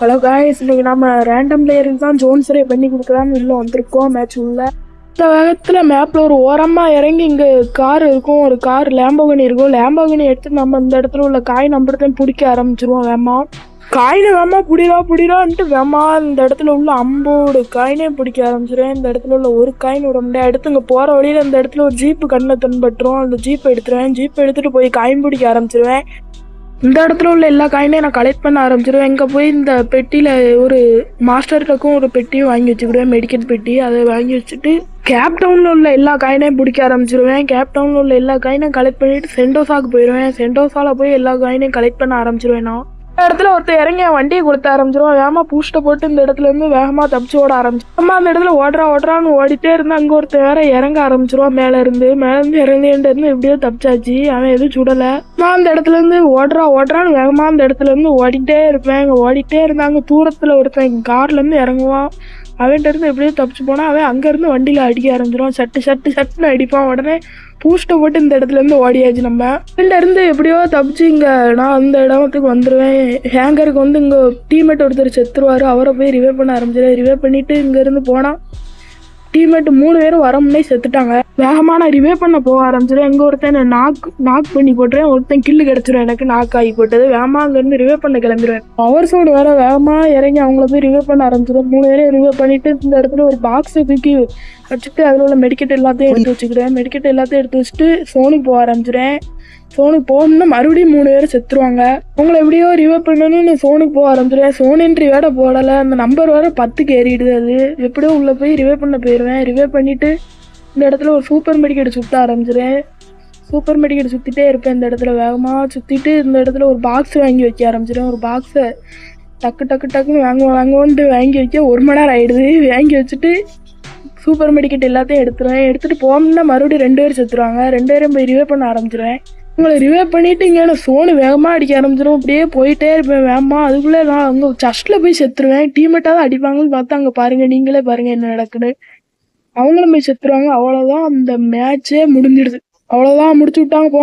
Hello guys, இன்னைக்கு நம்ம random பிளேயருக்கு தான் ஜோன்ஸரே பண்ணி கொடுக்கலான்னு உள்ள வந்திருக்கோம். மேட்ச் உள்ள இந்த வேகத்தில் மேப்பில் ஒரு ஓரமாக இறங்கி இங்கே கார் இருக்கும், ஒரு கார் லேம்போகனி இருக்கும். லேம்போகனி எடுத்து நம்ம இந்த இடத்துல உள்ள காய் நம்புறதையும் பிடிக்க ஆரம்பிச்சிருவோம். காயினை புடிடான்ட்டு இந்த இடத்துல உள்ள அம்போடு காயினே பிடிக்க ஆரம்பிச்சிருவேன். இந்த இடத்துல உள்ள ஒரு காயின் விட முடியாது. அடுத்து இங்கே போகிற வழியில் இந்த இடத்துல ஒரு ஜீப்பு கண்ணை தென்பட்டுரும். அந்த ஜீப் எடுத்துருவேன். ஜீப் எடுத்துகிட்டு போய் காயின் பிடிக்க ஆரம்பிச்சிருவேன். இந்த இடத்துல உள்ள எல்லா காயினையும் நான் கலெக்ட் பண்ண ஆரம்பிச்சிடுவேன். இங்கே போய் இந்த பெட்டியில் ஒரு மாஸ்டர் டக்கும் ஒரு பெட்டியும் வாங்கி வச்சுக்கிடுவேன், மெடிக்கல் பெட்டி. அதை வாங்கி வச்சுட்டு கேப் டவுனில் உள்ள எல்லா காயினையும் பிடிக்க ஆரம்பிச்சிடுவேன். கேப் டவுனில் உள்ள எல்லா காயினையும் கலெக்ட் பண்ணிவிட்டு சென்டோஸாவுக்கு போயிடுவேன். சென்டோஸாவில் போய் எல்லா காயினையும் கலெக்ட் பண்ண ஆரம்பிச்சிடுவேன். நான் இந்த இடத்துல ஒருத்தர் இறங்கி வண்டியை கொடுத்த ஆரம்பிச்சிருவான். வேகமாக பூஸ்ட்டை போட்டு இந்த இடத்துல இருந்து வேகமாக தப்பிச்சு ஓட ஆரம்பிச்சிடும். அந்த இடத்துல ஓடுறான்னு ஓடிட்டே இருந்து அங்கே ஒருத்தர் வேற இறங்க ஆரம்பிச்சிருவான். மேலேருந்து இறங்கிட்டு எப்படியோ தப்பிச்சாச்சு. அவன் எதுவும் சுடலை. நான் அந்த இடத்துல இருந்து ஓடுறான்னு வேகமாக அந்த இடத்துல இருந்து ஓடிட்டே இருப்பேன். அங்கே ஓடிட்டே இருந்தாங்க. தூரத்தில் ஒருத்தன் கார்லேருந்து இறங்குவான். அவன்கிட்ட இருந்து எப்படியோ தப்பிச்சு போனால் அவன் அங்கேருந்து வண்டியில் அடிக்க ஆரம்பிச்சிடுவான். சட்டுன்னு அடிப்பான். உடனே பூஸ்ட்டை போட்டு இந்த இடத்துல இருந்து ஓடியாச்சு. நம்ம இருந்து எப்படியோ தப்பிச்சு இங்கே நான் அந்த இடத்துக்கு வந்துடுவேன். ஹேங்கருக்கு வந்து இங்கே டீம்மேட் ஒருத்தர் செத்துருவார். அவரை போய் ரிவே பண்ண ஆரம்பிச்சிடுவேன். ரிவே பண்ணிவிட்டு இங்கேருந்து போனால் டீம்மேட் 3 பேரும் வர முன்னே செத்துட்டாங்க. வேகமாக நான் ரிவே பண்ண போக ஆரம்பிச்சிடுவேன். எங்கே ஒருத்தன் நாக் பண்ணி போட்டுருவேன். ஒருத்தன் கில்லு கிடச்சிடும். எனக்கு நாக் ஆகி போட்டது. வேகமாக அங்கேருந்து ரிவே பண்ண கிளம்பிடுவேன். பவர் சோடு வேற வேகமாக இறங்கி அவங்கள போய் ரிவே பண்ண ஆரம்பிச்சிடுவேன். 3 பேரையும் ரிவே பண்ணிவிட்டு இந்த இடத்துல ஒரு பாக்ஸை தூக்கி வச்சுட்டு அதில் உள்ள மெடிக்கெட் எல்லாத்தையும் எடுத்து வச்சுக்கிறேன். மெடிக்கெட் எல்லாத்தையும் எடுத்து வச்சுட்டு சோனிக்கு போக ஆரம்பிச்சிடுவேன். சோனுக்கு போகணும்னா மறுபடியும் 3 பேர் செத்துருவாங்க. அவங்கள எப்படியோ ரிவே பண்ணணும்னு சோனுக்கு போக ஆரம்பிச்சிடுவேன். சோனின்றி வேட போடலை. அந்த நம்பர் வேற 10க்கு ஏறிடுது. அது எப்படியோ உள்ளே போய் ரிவே பண்ண போயிடுவேன். ரிவே பண்ணிவிட்டு இந்த இடத்துல ஒரு சூப்பர் மெடிக்கெட் சுற்ற ஆரம்பிச்சிடுவேன். சூப்பர் மெடிக்கெட் சுற்றிட்டே இருப்பேன். இந்த இடத்துல வேகமாக சுற்றிட்டு இந்த இடத்துல ஒரு பாக்ஸ் வாங்கி வைக்க ஆரம்பிச்சிடுவேன். ஒரு பாக்ஸை டக்குன்னு வாங்குவோன்ட்டு வாங்கி வைக்க 1 மணி நேரம் ஆகிடுது. வாங்கி வச்சுட்டு சூப்பர் மெடிக்கெட் எல்லாத்தையும் எடுத்துகிட்டு போகணும்னா மறுபடியும் 2 பேர் செத்துருவாங்க. 2 பேரும் போய் ரிவே பண்ண ஆரம்பிச்சிடுவேன். உங்களை ரிவே பண்ணிவிட்டு இங்கே நான் சோனு வேகமாக அடிக்க ஆரம்பிச்சிடும். அப்படியே போயிட்டே இருப்பேன் வேகமாக. அதுக்குள்ளே நான் அங்கே சஸ்ட்டில் போய் செத்துருவேன். டீமேட்டாக தான் அடிப்பாங்கன்னு பார்த்தா அங்கே பாருங்கள், நீங்களே பாருங்கள் என்ன நடக்குது. அவங்களும் போய் செத்துருவாங்க. அவ்வளோதான், அந்த மேட்சே முடிஞ்சிடுது. அவ்வளோதான், முடிச்சு விட்டாங்க போங்க.